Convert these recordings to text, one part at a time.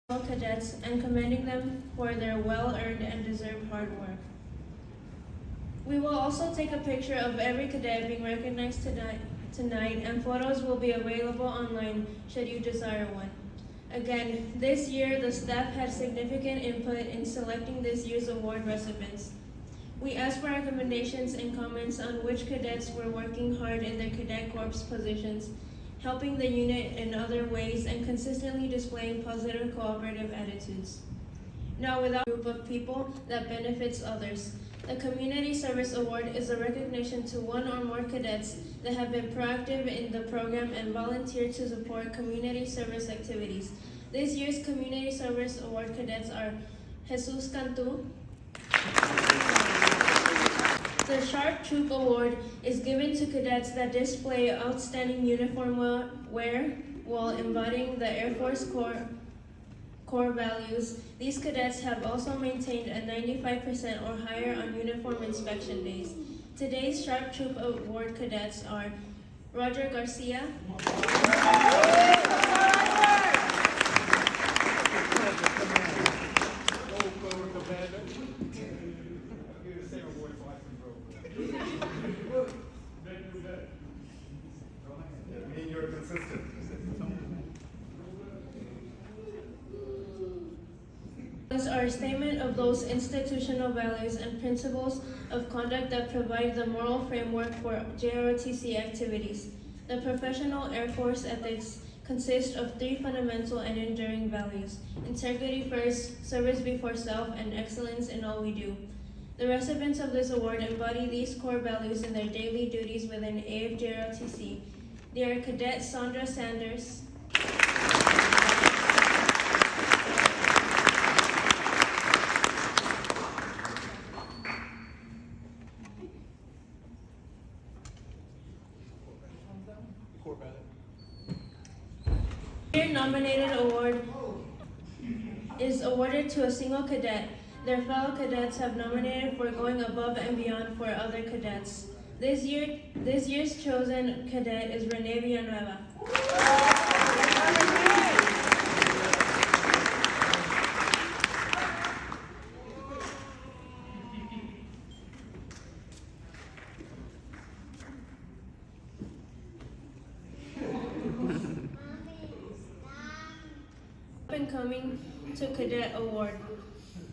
cadets and commending them for their well-earned and deserved hard work. We will also take a picture of every cadet being recognized tonight, and photos will be available online should you desire one. Again, this year the staff had significant input in selecting this year's award recipients. We asked for recommendations and comments on which cadets were working hard in their cadet corps positions, helping the unit in other ways, and consistently displaying positive cooperative attitudes. Now, without a group of people that benefits others, the Community Service Award is a recognition to one or more cadets that have been proactive in the program and volunteered to support community service activities. This year's Community Service Award cadets are Jesus Cantu. The Sharp Troop Award is given to cadets that display outstanding uniform wear while embodying the Air Force core values. These cadets have also maintained a 95% or higher on uniform inspection days. Today's Sharp Troop Award cadets are Roger Garcia, are a statement of those institutional values and principles of conduct that provide the moral framework for JROTC activities. The professional Air Force ethics consist of 3 fundamental and enduring values: integrity first, service before self, and excellence in all we do. The recipients of this award embody these core values in their daily duties within AFJROTC. They are Cadet Sandra Sanders, nominated award is awarded to a single cadet. Their fellow cadets have nominated for going above and beyond for other cadets. This year's chosen cadet is Rene Villanueva. Coming to Cadet Award.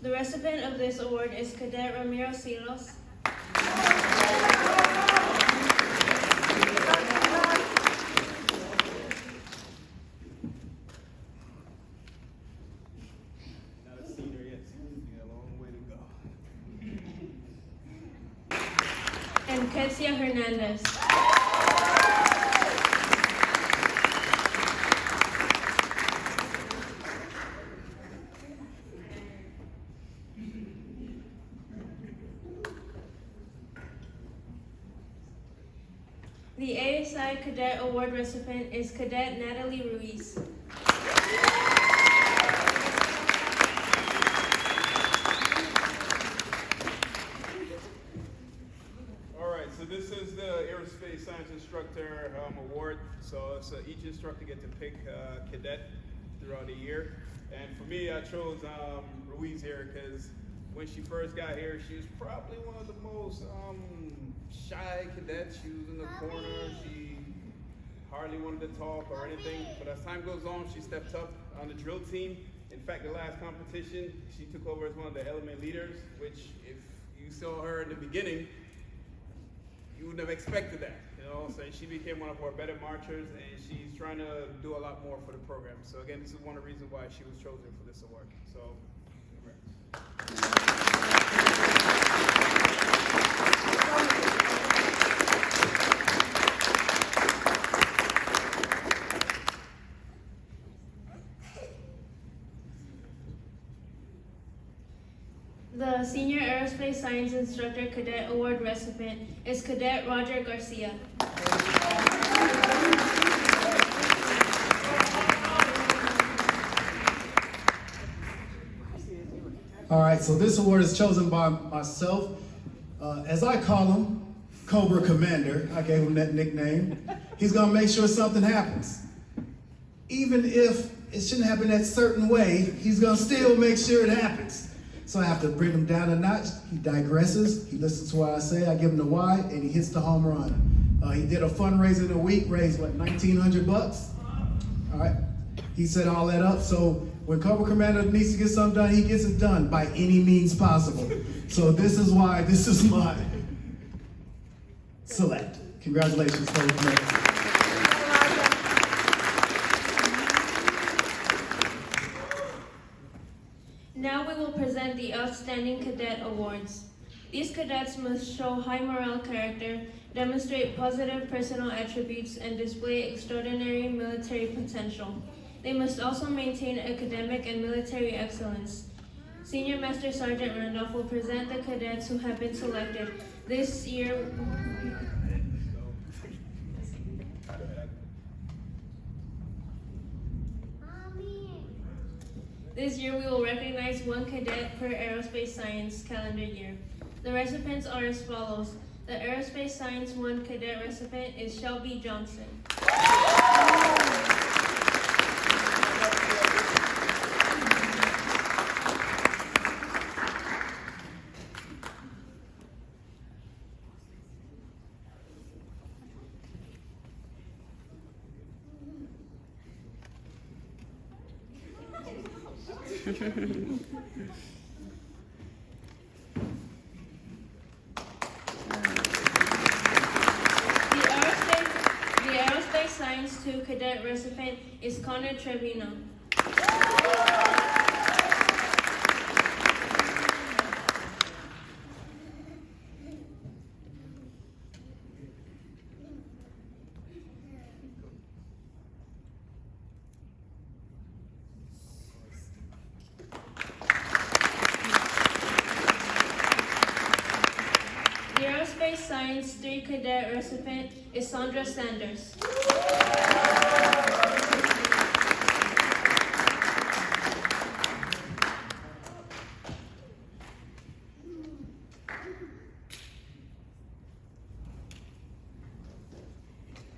The recipient of this award is Cadet Ramiro Silos. Not a senior yet, you got a long way to go. And Ketsia Hernandez. The ASI Cadet Award recipient is Cadet Natalie Ruiz. All right, so this is the Aerospace Science Instructor Award. So each instructor gets to pick a cadet throughout the year. And for me, I chose Ruiz here because when she first got here, she was probably one of the most shy cadets. She was in the corner. She hardly wanted to talk or anything. But as time goes on, she stepped up on the drill team. In fact, the last competition, she took over as one of the element leaders, which if you saw her in the beginning, you would have expected that. You know, so she became one of our better marchers, and she's trying to do a lot more for the program. So again, this is one of the reasons why she was chosen for this award. So, congrats. The Senior Aerospace Science Instructor Cadet Award recipient is Cadet Roger Garcia. All right, so this award is chosen by myself. As I call him, Cobra Commander. I gave him that nickname. He's gonna make sure something happens. even if it shouldn't happen that certain way, he's gonna still make sure it happens. So I have to bring him down a notch. He digresses, he listens to what I say, I give him the why, and he hits the home run. He did a fundraiser in a week, raised what, $1,900 bucks? All right, he set all that up. So when Cobra Commander needs to get something done, he gets it done by any means possible. So this is why this is my select. Congratulations, Cobra Commander. Now we will present the Outstanding Cadet Awards. These cadets must show high moral character, demonstrate positive personal attributes, and display extraordinary military potential. They must also maintain academic and military excellence. Senior Master Sergeant Randolph will present the cadets who have been selected. This year, we will recognize one cadet per aerospace science calendar year. The recipients are as follows. The Aerospace Science 1 Cadet recipient is Shelby Johnson. The Aerospace Science 2 Cadet recipient is Connor Trevino. The Aerospace Science 3 Cadet recipient is Sandra Sanders.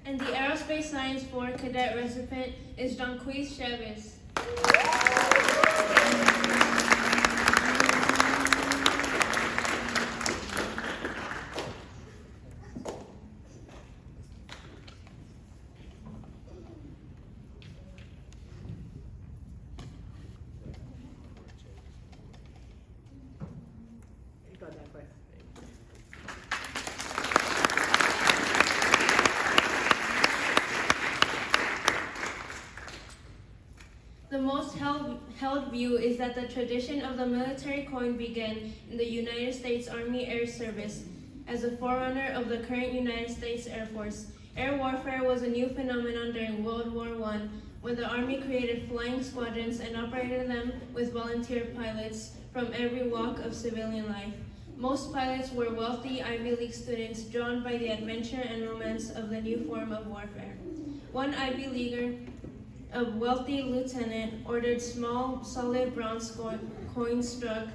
And the Aerospace Science 4 Cadet recipient is Jonquise Chavez. The most held view is that the tradition of the military coin began in the United States Army Air Service as a forerunner of the current United States Air Force. Air warfare was a new phenomenon during World War I, when the Army created flying squadrons and operated them with volunteer pilots from every walk of civilian life. Most pilots were wealthy Ivy League students drawn by the adventure and romance of the new form of warfare. One Ivy Leaguer, a wealthy lieutenant, ordered small, solid bronze coins struck,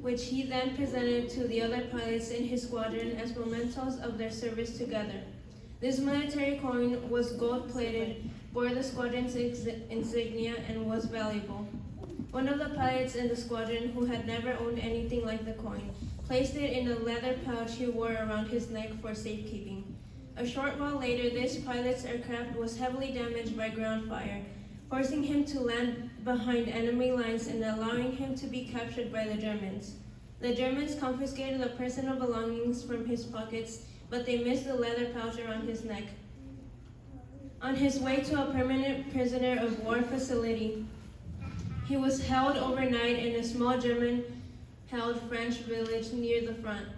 which he then presented to the other pilots in his squadron as mementos of their service together. This military coin was gold-plated, bore the squadron's insignia, and was valuable. One of the pilots in the squadron, who had never owned anything like the coin, placed it in a leather pouch he wore around his neck for safekeeping. A short while later, this pilot's aircraft was heavily damaged by ground fire, forcing him to land behind enemy lines and allowing him to be captured by the Germans. The Germans confiscated the personal belongings from his pockets, but they missed the leather pouch around his neck. On his way to a permanent prisoner of war facility, he was held overnight in a small German-held French village near the front.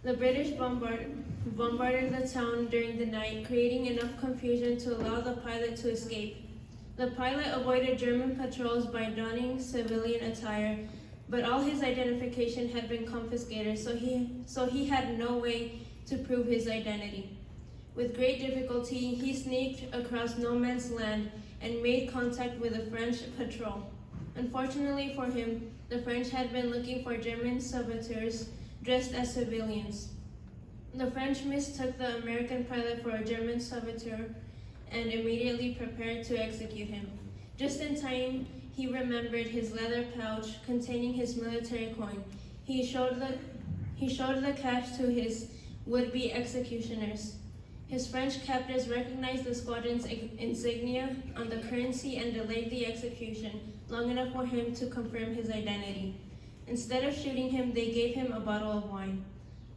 The British bombarded the town during the night, creating enough confusion to allow the pilot to escape. The pilot avoided German patrols by donning civilian attire, but all his identification had been confiscated, so he had no way to prove his identity. With great difficulty, he sneaked across no man's land and made contact with a French patrol. Unfortunately for him, the French had been looking for German saboteurs dressed as civilians. The French mistook the American pilot for a German saboteur and immediately prepared to execute him. Just in time, he remembered his leather pouch containing his military coin. He showed the cash to his would-be executioners. His French captors recognized the squadron's insignia on the currency and delayed the execution long enough for him to confirm his identity. Instead of shooting him, they gave him a bottle of wine.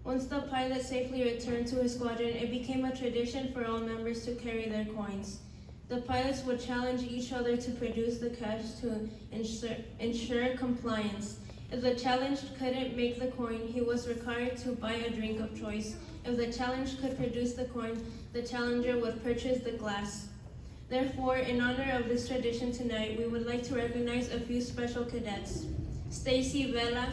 Once the pilot safely returned to his squadron, it became a tradition for all members to carry their coins. The pilots would challenge each other to produce the cash to ensure compliance. If the challenged couldn't make the coin, he was required to buy a drink of choice. If the challenged could produce the coin, the challenger would purchase the glass. Therefore, in honor of this tradition tonight, we would like to recognize a few special cadets. Stacy Vela.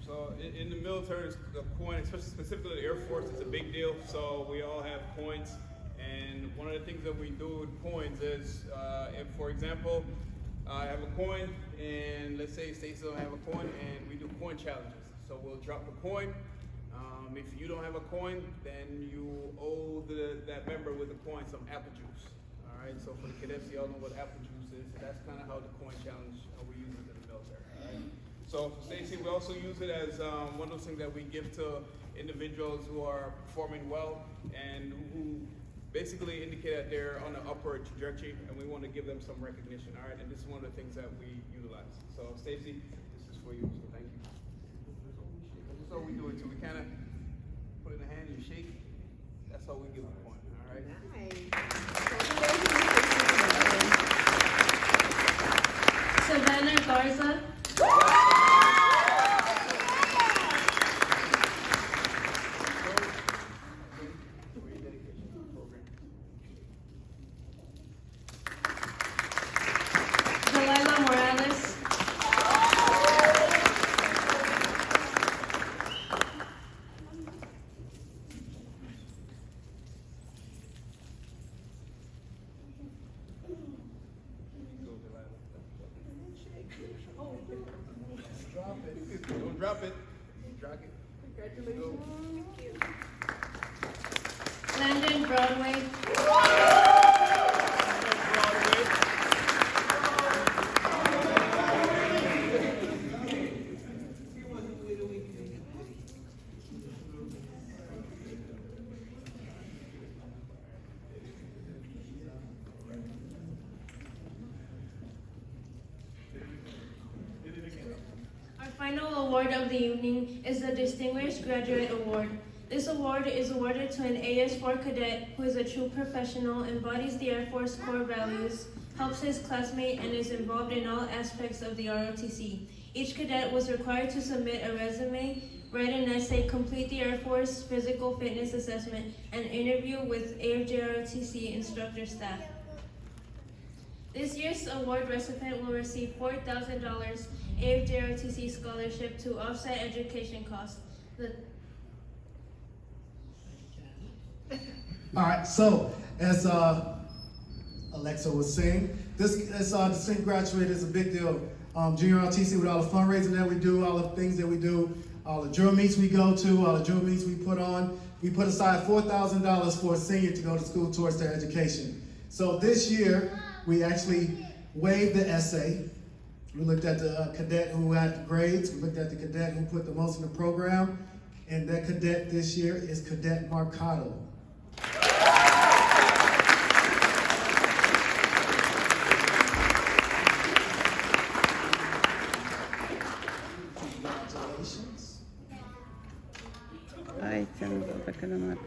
So in the military, the coin, especially specifically the Air Force, is a big deal. So we all have coins. And one of the things that we do with coins is, if, for example, I have a coin, and let's say Stacey don't have a coin, and we do coin challenges. So we'll drop the coin. If you don't have a coin, then you owe that member with the coin some apple juice. All right. So for the cadets, y'all know what apple juice is. That's kind of how the coin challenge we use it in the military. All right. So for Stacey, we also use it as one of those things that we give to individuals who are performing well and who basically indicate that they're on an upward trajectory, and we want to give them some recognition. All right. And this is one of the things that we utilize. So Stacey, this is for you. So thank you. This is how we do it too. We kind of put it in the hand, you shake. That's how we give the point. All right. Nice. Savannah Garza. Delilah Morales. Don't drop it. Drop it. Congratulations. Landon Broadway. Our final award of the evening is the Distinguished Graduate Award. This award is awarded to an AS4 cadet who is a true professional, embodies the Air Force core values, helps his classmate, and is involved in all aspects of the ROTC. Each cadet was required to submit a resume, write an essay, complete the Air Force physical fitness assessment, and interview with AFJ ROTC instructor staff. This year's award recipient will receive $4,000 AFJ ROTC scholarship to offset education costs. All right, so as Alexa was saying, this distinct graduate is a big deal. Junior ROTC, with all the fundraising that we do, all the things that we do, all the drill meets we go to, all the drill meets we put on, we put aside $4,000 for a senior to go to school towards their education. So this year, we actually waived the essay. We looked at the cadet who had the grades, we looked at the cadet who put the most in the program, and that cadet this year is Cadet Marcado. Congratulations. Ay, se me falta que la mano.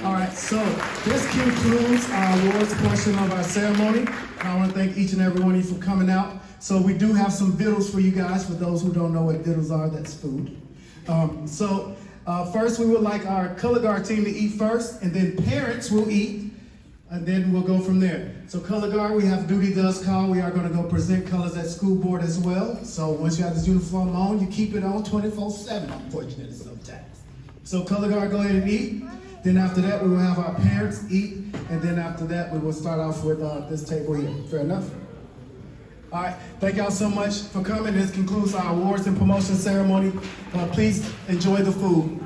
All right, so this concludes our awards portion of our ceremony. And I want to thank each and every one of you for coming out. So we do have some vittles for you guys. For those who don't know what vittles are, that's food. First we would like our color guard team to eat first, and then parents will eat, and then we'll go from there. So color guard, we have duty does call. We are going to go present colors at school board as well. So once you have this uniform on, you keep it on 24/7, unfortunately sometimes. So color guard, go ahead and eat. Then after that, we will have our parents eat, and then after that, we will start off with this table here. Fair enough? All right, thank y'all so much for coming. This concludes our awards and promotion ceremony. Please enjoy the food.